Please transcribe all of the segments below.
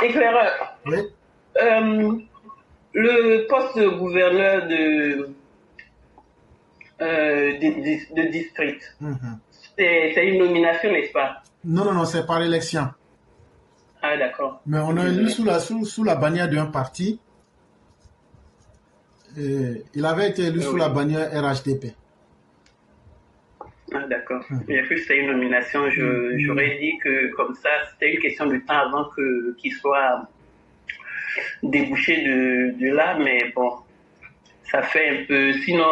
Éclaireur, Oui. le poste de gouverneur de district, Mhm. c'est une nomination, n'est-ce pas? Non, non, non, c'est par élection. Ah, d'accord. Mais on a élu Désolé. sous la bannière d'un parti. Et il avait été élu sous la Oui. bannière RHDP. Ah, d'accord. Mhm. J'ai cru que c'était une nomination. Non. J'aurais dit que comme ça, c'était une question de temps avant qu'il soit débouché de là, mais bon, ça fait un peu. Sinon,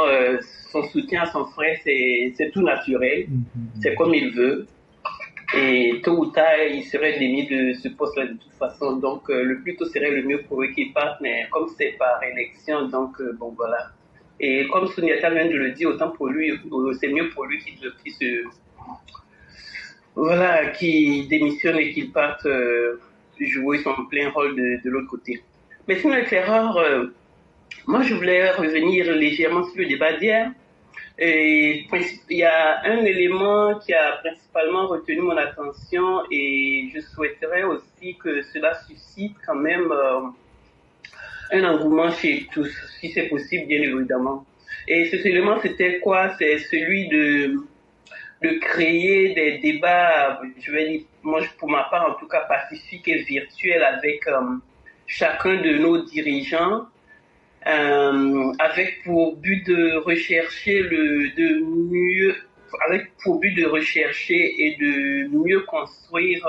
son soutien à son frère, c'est tout naturel. C'est Mhm. comme il veut. Et tôt ou tard, il serait démis de ce poste-là de toute façon. Donc, le plus tôt serait le mieux pour eux qu'ils partent. Mais comme c'est par élection, donc, bon, voilà. Et comme Souniata vient de le dire, autant pour lui, c'est mieux pour lui voilà, qu'il démissionne et qu'il parte jouer son plein rôle de l'autre côté. Mais sinon, l'éclaireur, moi, je voulais revenir légèrement sur le débat d'hier. Et il y a un élément qui a principalement retenu mon attention et je souhaiterais aussi que cela suscite quand même un engouement chez tous, si c'est possible, bien évidemment. Et cet élément, c'était quoi? C'est celui de créer des débats, je vais dire, moi, pour ma part, en tout cas, pacifiques et virtuels avec chacun de nos dirigeants avec pour but de rechercher avec pour but de rechercher et de mieux construire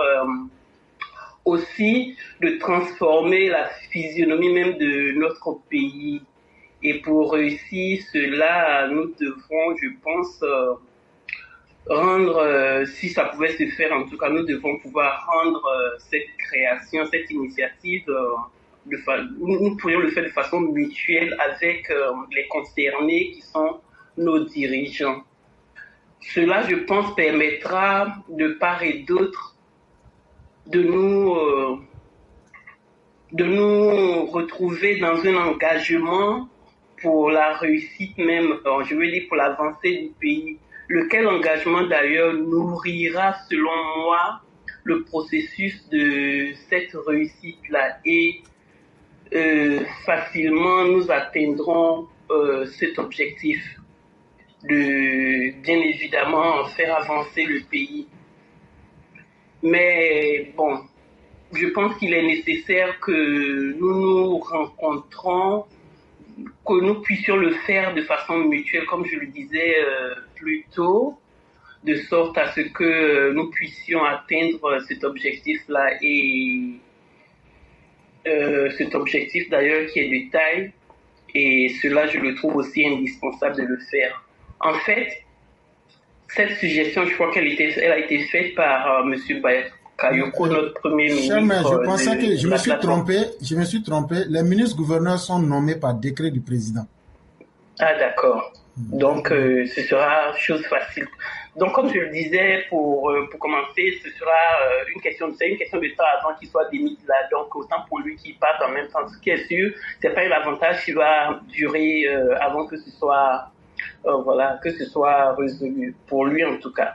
aussi de transformer la physionomie même de notre pays. Et pour réussir cela, nous devrons, je pense, rendre, si ça pouvait se faire, en tout cas, nous devons pouvoir rendre cette création, cette initiative, nous pourrions le faire de façon mutuelle avec les concernés qui sont nos dirigeants. Cela, je pense, permettra de part et d'autre de nous, euh, de nous retrouver dans un engagement pour la réussite même, je veux dire pour l'avancée du pays, lequel engagement d'ailleurs nourrira, selon moi, le processus de cette réussite-là et facilement nous atteindrons cet objectif de bien évidemment faire avancer le pays. Mais bon, je pense qu'il est nécessaire que nous nous rencontrons, que nous puissions le faire de façon mutuelle, comme je le disais plus tôt, de sorte à ce que nous puissions atteindre cet objectif-là et cet objectif d'ailleurs qui est de taille et cela je le trouve aussi indispensable de le faire. En fait, cette suggestion, je crois elle a été faite par Monsieur Bakayoko, notre premier Charmaine, ministre je pensais que je de me la suis plateforme. trompé. Je me suis trompé. Les ministres gouverneurs sont nommés par décret du président. Ah d'accord. Donc ce sera chose facile. Donc comme je le disais pour commencer, ce sera c'est une question de temps avant qu'il soit démis là. Donc autant pour lui qu'il parte en même temps. Ce qui est sûr, c'est pas un avantage qui va durer avant que ce soit voilà que ce soit résolu pour lui en tout cas.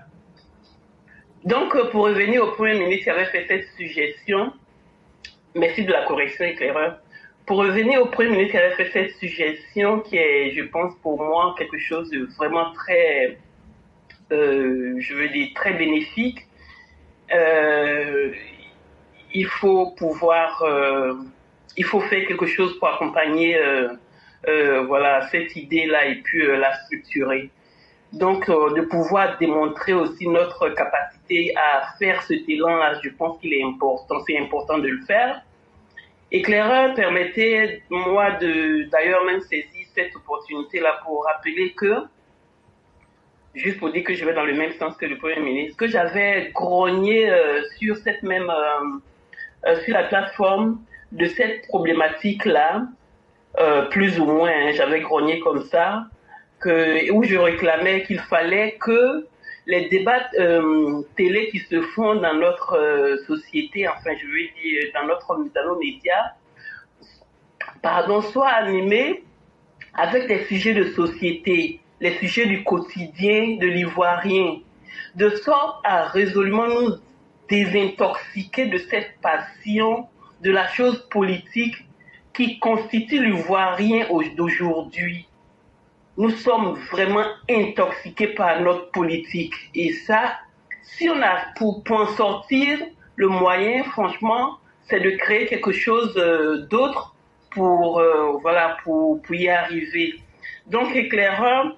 Donc pour revenir au premier ministre qui avait fait cette suggestion, merci de la correction éclaireur. Pour revenir au Premier ministre qui avait fait cette suggestion, qui est, je pense, pour moi, quelque chose de vraiment très, je veux dire, très bénéfique, euh, il faut pouvoir, il faut faire quelque chose pour accompagner, voilà, cette idée-là et puis la structurer. Donc, de pouvoir démontrer aussi notre capacité à faire ce élan-là, je pense qu'il est important, c'est important de le faire. Éclaireur, permettez-moi d'ailleurs même saisir cette opportunité-là pour rappeler que, juste pour dire que je vais dans le même sens que le Premier ministre, que j'avais grogné sur cette même, sur la plateforme de cette problématique-là, plus ou moins, hein, j'avais grogné comme ça, où je réclamais qu'il fallait que les débats télé qui se font dans notre société, enfin je veux dire dans nos médias, pardon, soit animés avec des sujets de société, les sujets du quotidien de l'ivoirien, de sorte à résolument nous désintoxiquer de cette passion de la chose politique qui constitue l'Ivoirien d'aujourd'hui. Nous sommes vraiment intoxiqués par notre politique. Et ça, si on a pour en sortir, le moyen, franchement, c'est de créer quelque chose d'autre pour y arriver. Donc, éclaireur,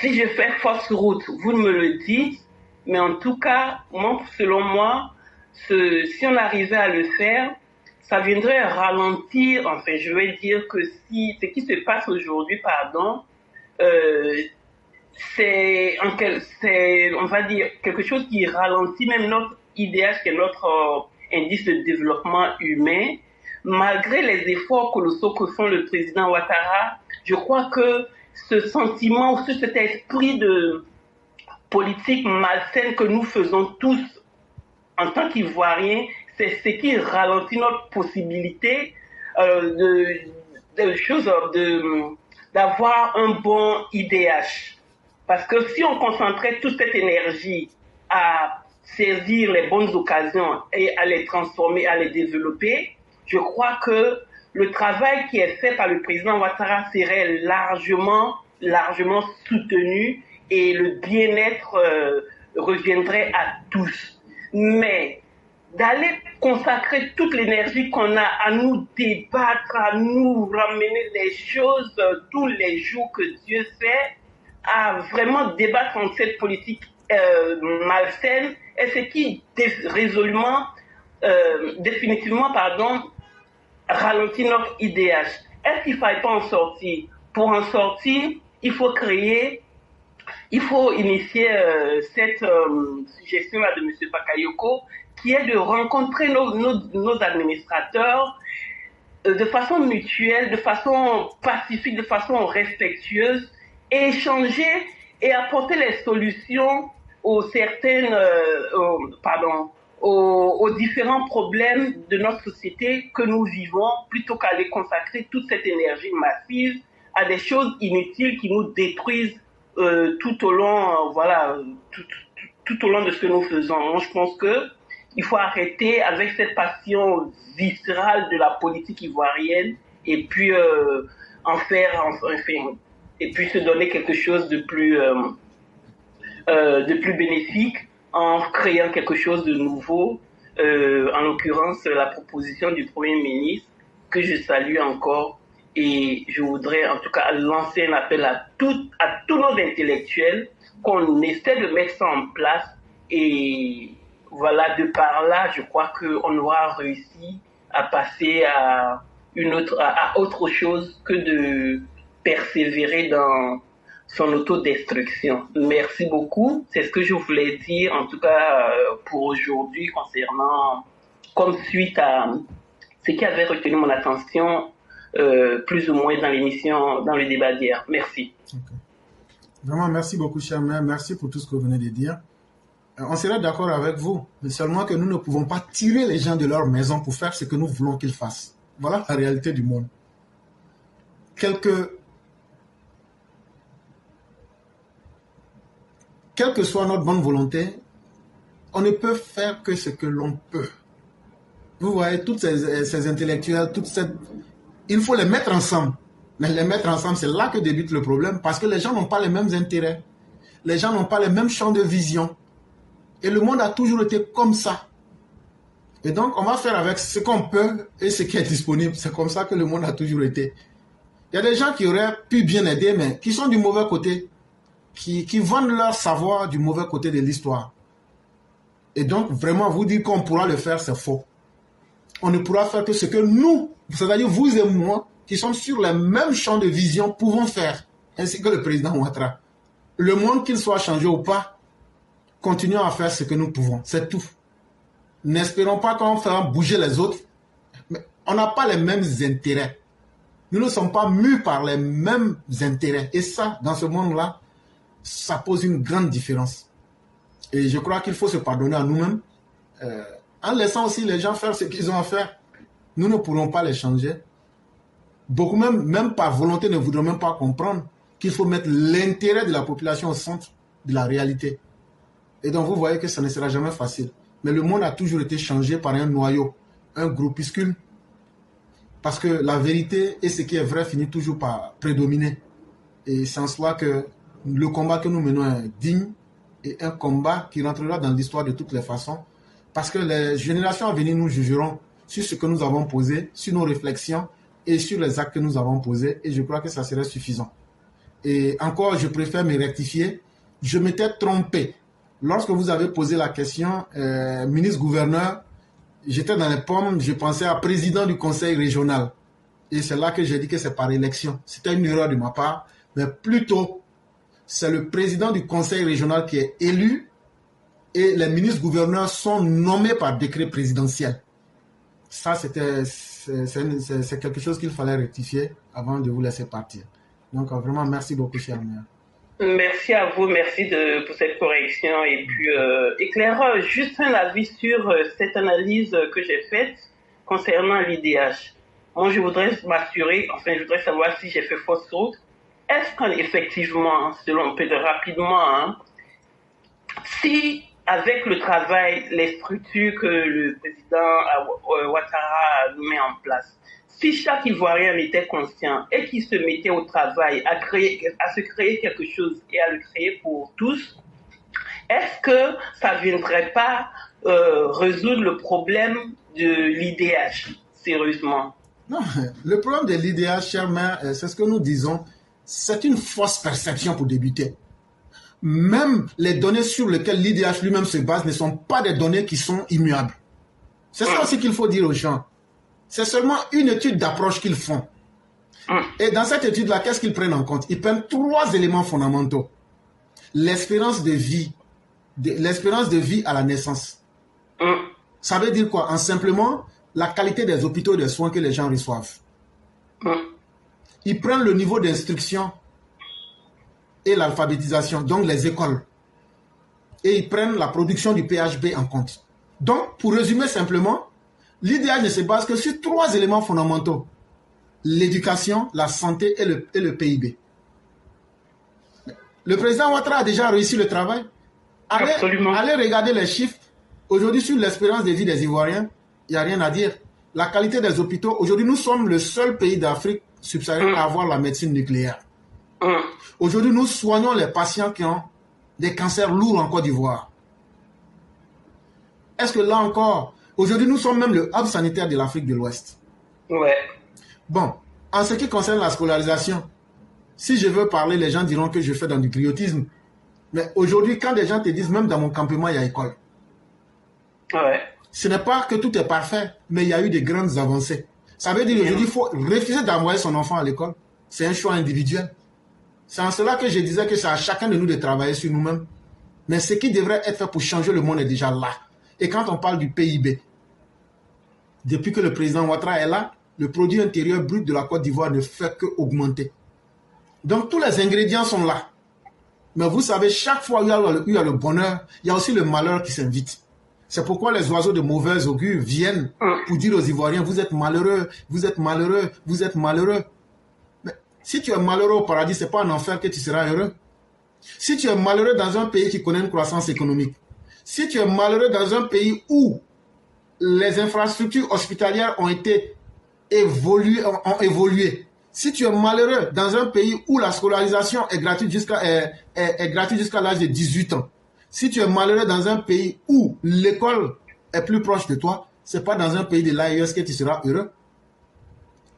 si je fais fausse route, vous me le dites, mais en tout cas, selon moi, si on arrivait à le faire, ça viendrait ralentir, enfin, je vais dire que si ce qui se passe aujourd'hui, c'est, on va dire, quelque chose qui ralentit même notre IDH, qui est notre indice de développement humain. Malgré les efforts colossaux que font le président Ouattara, je crois que ce sentiment ou cet esprit de politique malsaine que nous faisons tous en tant qu'Ivoiriens, c'est ce qui ralentit notre possibilité d'avoir un bon IDH. Parce que si on concentrait toute cette énergie à saisir les bonnes occasions et à les transformer, à les développer, je crois que le travail qui est fait par le président Ouattara serait largement soutenu et le bien-être reviendrait à tous. Mais d'aller consacrer toute l'énergie qu'on a à nous débattre, à nous ramener les choses tous les jours que Dieu fait, à vraiment débattre en cette politique malsaine, est ce qui définitivement, ralentit notre IDH. Est-ce qu'il ne fallait pas en sortir? Pour en sortir, il faut initier cette suggestion-là de M. Bakayoko, qui est de rencontrer nos administrateurs de façon mutuelle, de façon pacifique, de façon respectueuse, et échanger et apporter les solutions aux différents problèmes de notre société que nous vivons, plutôt qu'à les consacrer toute cette énergie massive à des choses inutiles qui nous détruisent tout au long de ce que nous faisons. Moi, je pense que il faut arrêter avec cette passion viscérale de la politique ivoirienne et puis et puis se donner quelque chose de plus bénéfique en créant quelque chose de nouveau, en l'occurrence la proposition du Premier ministre que je salue encore, et je voudrais en tout cas lancer un appel à tous nos intellectuels qu'on essaie de mettre ça en place, et voilà, de par là, je crois qu'on aura réussi à passer à autre chose que de persévérer dans son autodestruction. Merci beaucoup. C'est ce que je voulais dire, en tout cas pour aujourd'hui, comme suite à ce qui avait retenu mon attention plus ou moins dans l'émission, dans le débat d'hier. Merci. Okay. Vraiment, merci beaucoup, cher maire. Merci pour tout ce que vous venez de dire. On serait d'accord avec vous, mais seulement que nous ne pouvons pas tirer les gens de leur maison pour faire ce que nous voulons qu'ils fassent. Voilà la réalité du monde. Quelle que soit notre bonne volonté, on ne peut faire que ce que l'on peut. Vous voyez, tous ces intellectuels, il faut les mettre ensemble. Mais les mettre ensemble, c'est là que débute le problème, parce que les gens n'ont pas les mêmes intérêts. Les gens n'ont pas les mêmes champs de vision. Et le monde a toujours été comme ça. Et donc, on va faire avec ce qu'on peut et ce qui est disponible. C'est comme ça que le monde a toujours été. Il y a des gens qui auraient pu bien aider, mais qui sont du mauvais côté, qui vendent leur savoir du mauvais côté de l'histoire. Et donc, vraiment, vous dire qu'on pourra le faire, c'est faux. On ne pourra faire que ce que nous, c'est-à-dire vous et moi, qui sommes sur les mêmes champs de vision, pouvons faire, ainsi que le président Ouattara. Le monde, qu'il soit changé ou pas, continuons à faire ce que nous pouvons, c'est tout. N'espérons pas qu'on fera bouger les autres, mais on n'a pas les mêmes intérêts. Nous ne sommes pas mus par les mêmes intérêts. Et ça, dans ce monde-là, ça pose une grande différence. Et je crois qu'il faut se pardonner à nous-mêmes, en laissant aussi les gens faire ce qu'ils ont à faire. Nous ne pourrons pas les changer. Beaucoup même par volonté ne voudront même pas comprendre qu'il faut mettre l'intérêt de la population au centre de la réalité. Et donc vous voyez que ça ne sera jamais facile. Mais le monde a toujours été changé par un noyau. un groupuscule, parce que la vérité et ce qui est vrai finit toujours par prédominer. Et c'est en cela que le combat que nous menons est digne et un combat qui rentrera dans l'histoire de toutes les façons, parce que les générations à venir nous jugeront sur ce que nous avons posé, sur nos réflexions et sur les actes que nous avons posés, et je crois que ça serait suffisant. Et encore, je préfère me rectifier. Je m'étais trompé. Lorsque vous avez posé la question, ministre-gouverneur, j'étais dans les pommes, je pensais à président du conseil régional. Et c'est là que j'ai dit que c'est par élection. C'était une erreur de ma part, mais plutôt, c'est le président du conseil régional qui est élu et les ministres-gouverneurs sont nommés par décret présidentiel. Ça, c'est quelque chose qu'il fallait rectifier avant de vous laisser partir. Donc, vraiment, merci beaucoup, cher maire. Merci à vous, merci pour cette correction. Et puis, éclaire juste un avis sur cette analyse que j'ai faite concernant l'IDH. Moi, je voudrais m'assurer, enfin, je voudrais savoir si j'ai fait fausse route. Est-ce qu'effectivement, selon Pedro, rapidement, hein, si avec le travail, les structures que le président Ouattara met en place, si chaque Ivoirien était conscient et qu'il se mettait au travail à se créer quelque chose et à le créer pour tous, est-ce que ça ne viendrait pas résoudre le problème de l'IDH, sérieusement? Non, le problème de l'IDH, cher maire, c'est ce que nous disons, c'est une fausse perception pour débuter. Même les données sur lesquelles l'IDH lui-même se base ne sont pas des données qui sont immuables. C'est ça aussi qu'il faut dire aux gens. C'est seulement une étude d'approche qu'ils font. Et dans cette étude-là, qu'est-ce qu'ils prennent en compte? Ils prennent 3 éléments fondamentaux. L'espérance de vie à la naissance. Ça veut dire quoi? En simplement, la qualité des hôpitaux et des soins que les gens reçoivent. Ils prennent le niveau d'instruction et l'alphabétisation, donc les écoles. Et ils prennent la production du PHB en compte. Donc, pour résumer simplement, l'IDH ne se base que sur 3 éléments fondamentaux. L'éducation, la santé et le PIB. Le président Ouattara a déjà réussi le travail. Allez regarder les chiffres. Aujourd'hui, sur l'espérance de vie des Ivoiriens, il n'y a rien à dire. La qualité des hôpitaux, aujourd'hui, nous sommes le seul pays d'Afrique subsaharienne à avoir la médecine nucléaire. Aujourd'hui, nous soignons les patients qui ont des cancers lourds en Côte d'Ivoire. Est-ce que là encore, aujourd'hui, nous sommes même le hub sanitaire de l'Afrique de l'Ouest. Ouais. Bon, en ce qui concerne la scolarisation, si je veux parler, les gens diront que je fais dans du griotisme. Mais aujourd'hui, quand des gens te disent, même dans mon campement, il y a école. Ouais. Ce n'est pas que tout est parfait, mais il y a eu de grandes avancées. Ça veut dire qu'aujourd'hui, il faut refuser d'envoyer son enfant à l'école. C'est un choix individuel. C'est en cela que je disais que c'est à chacun de nous de travailler sur nous-mêmes. Mais ce qui devrait être fait pour changer le monde est déjà là. Et quand on parle du PIB, depuis que le président Ouattara est là, le produit intérieur brut de la Côte d'Ivoire ne fait qu'augmenter. Donc tous les ingrédients sont là. Mais vous savez, chaque fois où il y a le bonheur, il y a aussi le malheur qui s'invite. C'est pourquoi les oiseaux de mauvais augure viennent pour dire aux Ivoiriens, vous êtes malheureux, vous êtes malheureux, vous êtes malheureux. Mais si tu es malheureux au paradis, ce n'est pas en enfer que tu seras heureux. Si tu es malheureux dans un pays qui connaît une croissance économique, si tu es malheureux dans un pays où les infrastructures hospitalières ont évolué, si tu es malheureux dans un pays où la scolarisation est gratuite jusqu'à l'âge de 18 ans, si tu es malheureux dans un pays où l'école est plus proche de toi, ce n'est pas dans un pays de l'AES que tu seras heureux.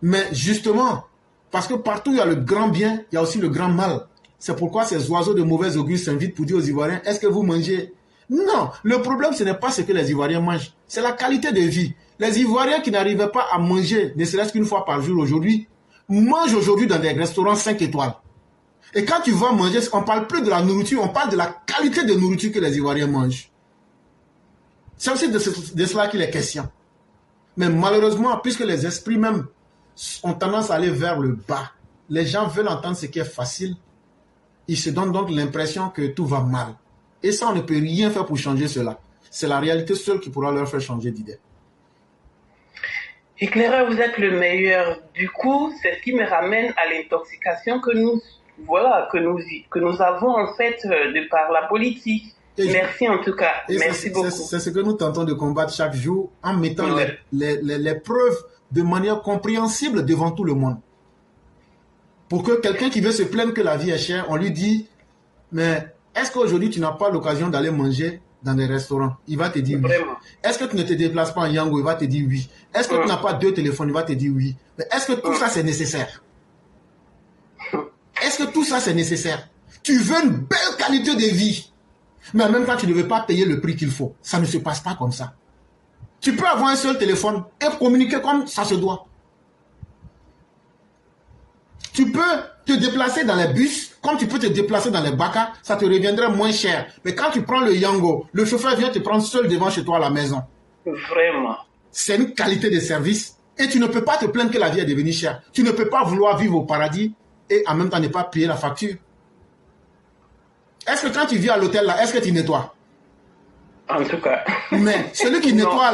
Mais justement, parce que partout il y a le grand bien, il y a aussi le grand mal. C'est pourquoi ces oiseaux de mauvais augure s'invitent pour dire aux Ivoiriens, est-ce que vous mangez? Non, le problème ce n'est pas ce que les Ivoiriens mangent, c'est la qualité de vie. Les Ivoiriens qui n'arrivaient pas à manger, ne serait-ce qu'une fois par jour aujourd'hui, mangent aujourd'hui dans des restaurants 5 étoiles. Et quand tu vas manger, on ne parle plus de la nourriture, on parle de la qualité de nourriture que les Ivoiriens mangent. C'est aussi de cela qu'il est question. Mais malheureusement, puisque les esprits même ont tendance à aller vers le bas, les gens veulent entendre ce qui est facile, ils se donnent donc l'impression que tout va mal. Et ça, on ne peut rien faire pour changer cela. C'est la réalité seule qui pourra leur faire changer d'idée. Éclaireur, vous êtes le meilleur. Du coup, c'est ce qui me ramène à l'intoxication que nous avons en fait de par la politique. Merci en tout cas. Merci beaucoup. C'est ce que nous tentons de combattre chaque jour en mettant les preuves de manière compréhensible devant tout le monde. Pour que quelqu'un qui veut se plaindre que la vie est chère, on lui dit, mais est-ce qu'aujourd'hui tu n'as pas l'occasion d'aller manger dans des restaurants? Il va te dire oui. Est-ce que tu ne te déplaces pas en Yango? Il va te dire oui. Est-ce que tu n'as pas 2 téléphones? Il va te dire oui. Mais est-ce que tout ça c'est nécessaire? Est-ce que tout ça c'est nécessaire? Tu veux une belle qualité de vie, mais en même temps tu ne veux pas payer le prix qu'il faut. Ça ne se passe pas comme ça. Tu peux avoir un seul téléphone et communiquer comme ça se doit. Tu peux te déplacer dans les bus, comme tu peux te déplacer dans les bacas, ça te reviendrait moins cher. Mais quand tu prends le Yango, le chauffeur vient te prendre seul devant chez toi à la maison. Vraiment. C'est une qualité de service et tu ne peux pas te plaindre que la vie est devenue chère. Tu ne peux pas vouloir vivre au paradis et en même temps ne pas payer la facture. Est-ce que quand tu vis à l'hôtel là, est-ce que tu nettoies? En tout cas. Mais celui qui nettoie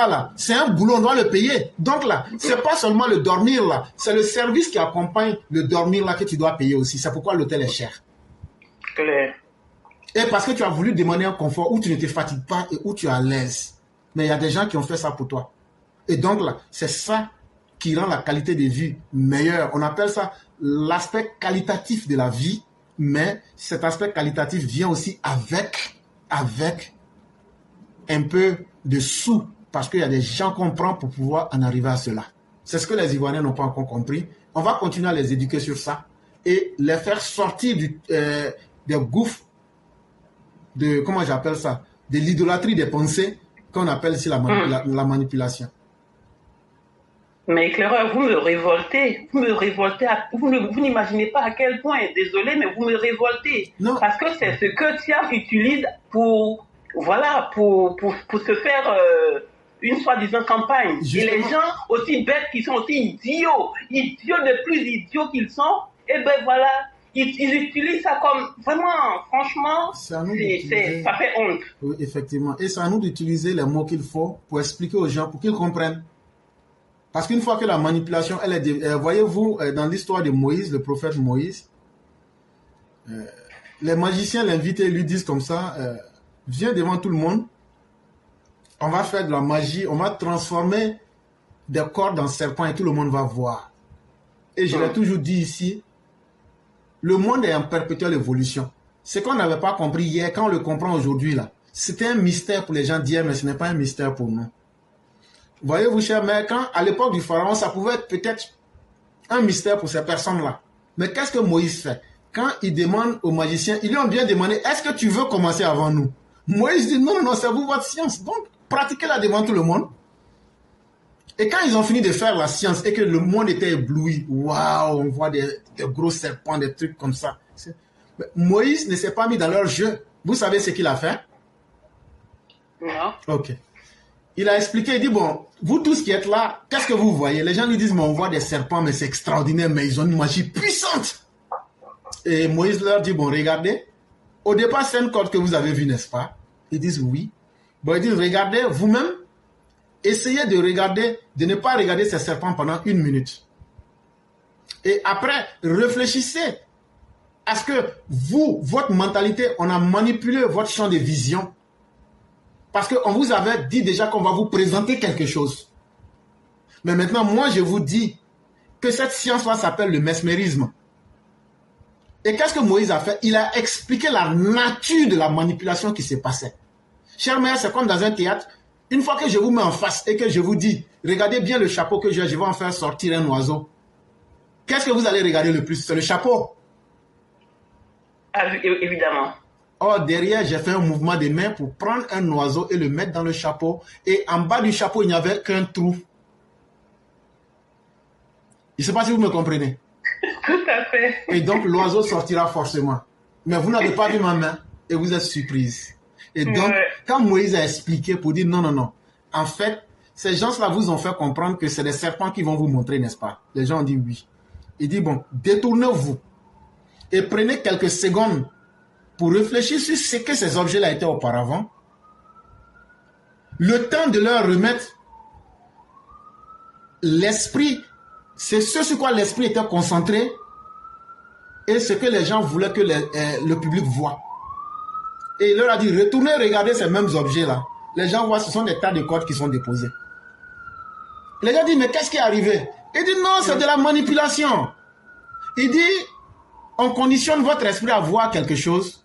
là, c'est un boulot, on doit le payer. Donc là, c'est pas seulement le dormir là, c'est le service qui accompagne le dormir là que tu dois payer aussi. C'est pourquoi l'hôtel est cher. Claire. Et parce que tu as voulu demander un confort où tu ne te fatigues pas et où tu es à l'aise. Mais il y a des gens qui ont fait ça pour toi. Et donc là, c'est ça qui rend la qualité de vie meilleure. On appelle ça l'aspect qualitatif de la vie, mais cet aspect qualitatif vient aussi avec un peu de sous, parce qu'il y a des gens qu'on prend pour pouvoir en arriver à cela. C'est ce que les Ivoiriens n'ont pas encore compris. On va continuer à les éduquer sur ça et les faire sortir des gouffres de, comment j'appelle ça, de l'idolâtrie des pensées qu'on appelle ici la manipulation. Mais éclaireur, vous me révoltez. Vous n'imaginez pas à quel point, désolé, mais vous me révoltez. Non. Parce que c'est ce que Thiam utilise pour se faire une soi-disant campagne. Justement. Et les gens aussi bêtes qui sont aussi idiots de plus idiots qu'ils sont, et ben voilà, ils utilisent ça comme vraiment, franchement, ça fait honte. Oui, effectivement. Et c'est à nous d'utiliser les mots qu'il faut pour expliquer aux gens, pour qu'ils comprennent. Parce qu'une fois que la manipulation, elle est... voyez-vous, dans l'histoire de Moïse, le prophète Moïse, les magiciens l'invitent et lui disent comme ça, viens devant tout le monde, on va faire de la magie, on va transformer des cordes en serpents et tout le monde va voir. Et je l'ai toujours dit ici, le monde est en perpétuelle évolution. Ce qu'on n'avait pas compris hier, quand on le comprend aujourd'hui, là, c'était un mystère pour les gens d'hier, mais ce n'est pas un mystère pour nous. Voyez-vous, chers mères, quand à l'époque du pharaon, ça pouvait être peut-être un mystère pour ces personnes-là. Mais qu'est-ce que Moïse fait? Quand il demande aux magiciens, ils lui ont bien demandé, est-ce que tu veux commencer avant nous? Moïse dit, non, c'est vous votre science. Donc, pratiquez-la devant tout le monde. Et quand ils ont fini de faire la science et que le monde était ébloui, waouh, on voit des gros serpents, des trucs comme ça. Mais Moïse ne s'est pas mis dans leur jeu. Vous savez ce qu'il a fait? Non. Ok. Il a expliqué, il dit, bon, vous tous qui êtes là, qu'est-ce que vous voyez? Les gens lui disent, mais on voit des serpents, mais c'est extraordinaire, mais ils ont une magie puissante. Et Moïse leur dit, bon, regardez, au départ, c'est une corde que vous avez vue, n'est-ce pas? Ils disent oui. Bon, ils disent, regardez, vous-même, essayez de regarder, de ne pas regarder ces serpents pendant 1 minute. Et après, réfléchissez à ce que vous, votre mentalité, on a manipulé votre champ de vision. Parce qu'on vous avait dit déjà qu'on va vous présenter quelque chose. Mais maintenant, moi, je vous dis que cette science-là s'appelle le mesmérisme. Et qu'est-ce que Moïse a fait? Il a expliqué la nature de la manipulation qui s'est passée. Chers mères, c'est comme dans un théâtre. Une fois que je vous mets en face et que je vous dis, regardez bien le chapeau que j'ai, je vais en faire sortir un oiseau. Qu'est-ce que vous allez regarder le plus? C'est le chapeau. Ah, évidemment. Or, derrière, j'ai fait un mouvement de main pour prendre un oiseau et le mettre dans le chapeau. Et en bas du chapeau, il n'y avait qu'un trou. Je ne sais pas si vous me comprenez. Tout à fait. Et donc, l'oiseau sortira forcément. Mais vous n'avez pas vu ma main et vous êtes surprise. Et donc, quand Moïse a expliqué pour dire non. En fait, ces gens-là vous ont fait comprendre que c'est des serpents qui vont vous montrer, n'est-ce pas? Les gens ont dit oui. Il dit, bon, détournez-vous et prenez quelques secondes pour réfléchir sur ce que ces objets-là étaient auparavant, le temps de leur remettre l'esprit, c'est ce sur quoi l'esprit était concentré et ce que les gens voulaient que le public voit. Et il leur a dit, retournez regarder ces mêmes objets-là. Les gens voient, ce sont des tas de codes qui sont déposés. Les gens disent, mais qu'est-ce qui est arrivé? Il dit, non, c'est de la manipulation. Il dit, on conditionne votre esprit à voir quelque chose.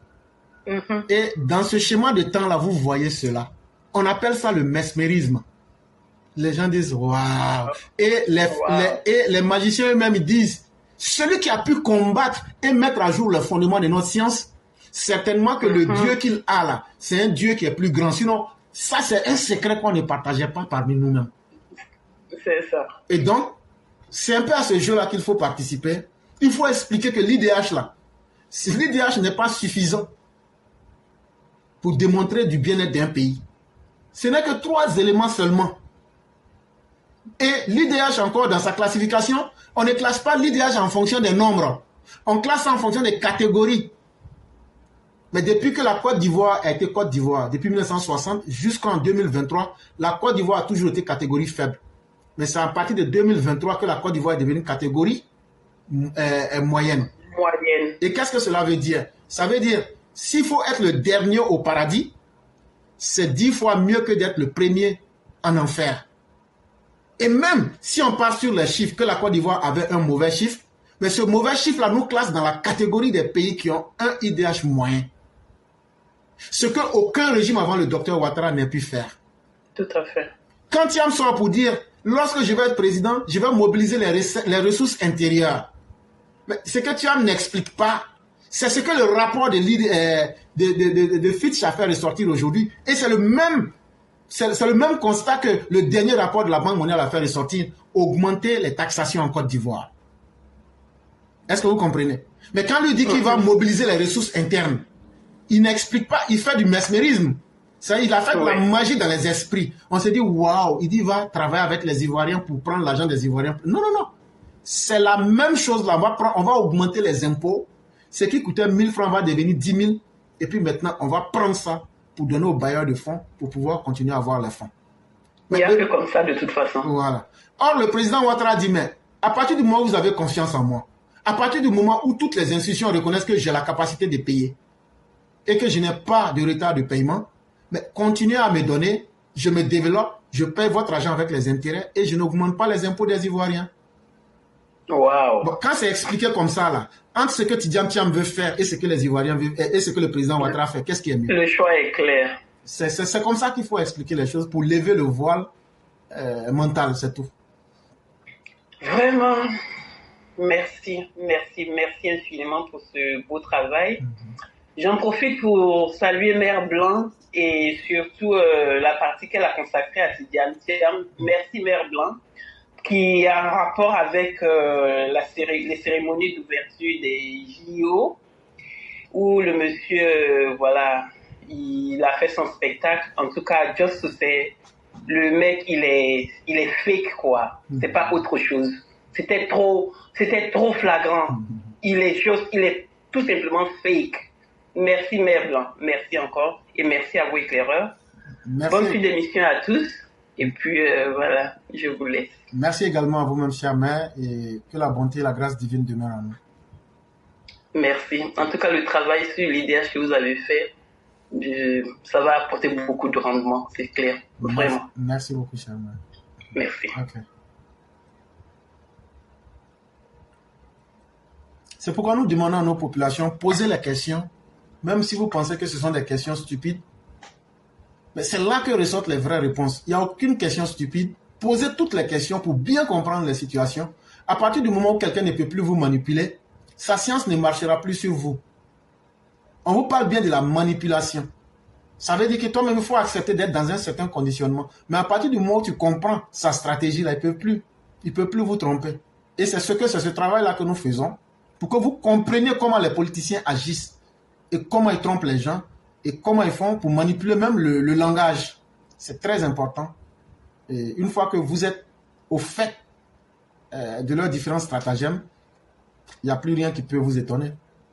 Et dans ce schéma de temps-là, vous voyez cela. On appelle ça le mesmérisme. Les gens disent, waouh. Et les magiciens eux-mêmes disent, celui qui a pu combattre et mettre à jour le fondement de notre science, certainement que le Dieu qu'il a là, c'est un Dieu qui est plus grand. Sinon, ça c'est un secret qu'on ne partageait pas parmi nous-mêmes. C'est ça. Et donc, c'est un peu à ce jeu-là qu'il faut participer. Il faut expliquer que l'IDH là, si l'IDH n'est pas suffisant pour démontrer du bien-être d'un pays, ce n'est que 3 éléments seulement. Et l'IDH encore, dans sa classification, on ne classe pas l'IDH en fonction des nombres. On classe ça en fonction des catégories. Mais depuis que la Côte d'Ivoire a été Côte d'Ivoire, depuis 1960 jusqu'en 2023, la Côte d'Ivoire a toujours été catégorie faible. Mais c'est à partir de 2023 que la Côte d'Ivoire est devenue catégorie moyenne. Et qu'est-ce que cela veut dire? Ça veut dire, s'il faut être le dernier au paradis, c'est 10 fois mieux que d'être le premier en enfer. Et même si on part sur les chiffres, que la Côte d'Ivoire avait un mauvais chiffre, mais ce mauvais chiffre-là nous classe dans la catégorie des pays qui ont un IDH moyen. Ce qu'aucun régime avant le docteur Ouattara n'a pu faire. Tout à fait. Quand Thiam sort pour dire, lorsque je vais être président, je vais mobiliser les ressources intérieures. Mais ce que Thiam n'explique pas, c'est ce que le rapport de Fitch a fait ressortir aujourd'hui. Et c'est le même constat que le dernier rapport de la Banque mondiale a fait ressortir, augmenter les taxations en Côte d'Ivoire. Est-ce que vous comprenez? Mais quand lui dit qu'il va mobiliser les ressources internes, il n'explique pas, il fait du mesmérisme. Il a fait de la magie dans les esprits. On s'est dit, waouh, il dit il va travailler avec les Ivoiriens pour prendre l'argent des Ivoiriens. Non, non, non. C'est la même chose là. On va augmenter les impôts. Ce qui coûtait 1000 francs va devenir 10 000. Et puis maintenant, on va prendre ça pour donner aux bailleurs de fonds pour pouvoir continuer à avoir les fonds. Il n'y a que comme ça de toute façon. Voilà. Or, le président Ouattara dit, mais à partir du moment où vous avez confiance en moi, à partir du moment où toutes les institutions reconnaissent que j'ai la capacité de payer et que je n'ai pas de retard de paiement, mais continuez à me donner, je me développe, je paye votre argent avec les intérêts et je n'augmente pas les impôts des Ivoiriens. Wow. Bon, quand c'est expliqué comme ça, là, entre ce que Tidjane Thiam veut faire et ce que les Ivoiriens veulent et ce que le président Ouattara fait, qu'est-ce qui est mieux? Le choix est clair. C'est comme ça qu'il faut expliquer les choses pour lever le voile mental, c'est tout. Vraiment, merci infiniment pour ce beau travail. J'en profite pour saluer Mère Blanc et surtout la partie qu'elle a consacrée à Tidjane Thiam. Merci Mère Blanc, qui a un rapport avec les cérémonies d'ouverture des JO, où le monsieur, voilà, il a fait son spectacle. En tout cas, Just to say, le mec, il est fake, quoi. C'est pas autre chose. C'était trop flagrant. Il est tout simplement fake. Merci Mère Blanc, merci encore, et merci à vous éclaireurs. Merci. Bonne suite d'émission à tous, et puis voilà, je vous laisse. Merci également à vous-même, chère mère, et que la bonté et la grâce divine demeurent en nous. Merci. En tout cas, le travail sur l'IDH que vous avez fait, ça va apporter beaucoup de rendement, c'est clair, vraiment. Merci beaucoup, chère mère. Merci. Okay. C'est pourquoi nous demandons à nos populations, posez les questions, même si vous pensez que ce sont des questions stupides. Mais c'est là que ressortent les vraies réponses. Il n'y a aucune question stupide. Posez toutes les questions pour bien comprendre les situations. À partir du moment où quelqu'un ne peut plus vous manipuler, sa science ne marchera plus sur vous. On vous parle bien de la manipulation. Ça veut dire que toi-même, il faut accepter d'être dans un certain conditionnement. Mais à partir du moment où tu comprends sa stratégie, là, il ne peut plus vous tromper. Et c'est ce travail-là que nous faisons, pour que vous compreniez comment les politiciens agissent et comment ils trompent les gens et comment ils font pour manipuler même le langage. C'est très important. Et une fois que vous êtes au fait de leurs différents stratagèmes, il n'y a plus rien qui peut vous étonner.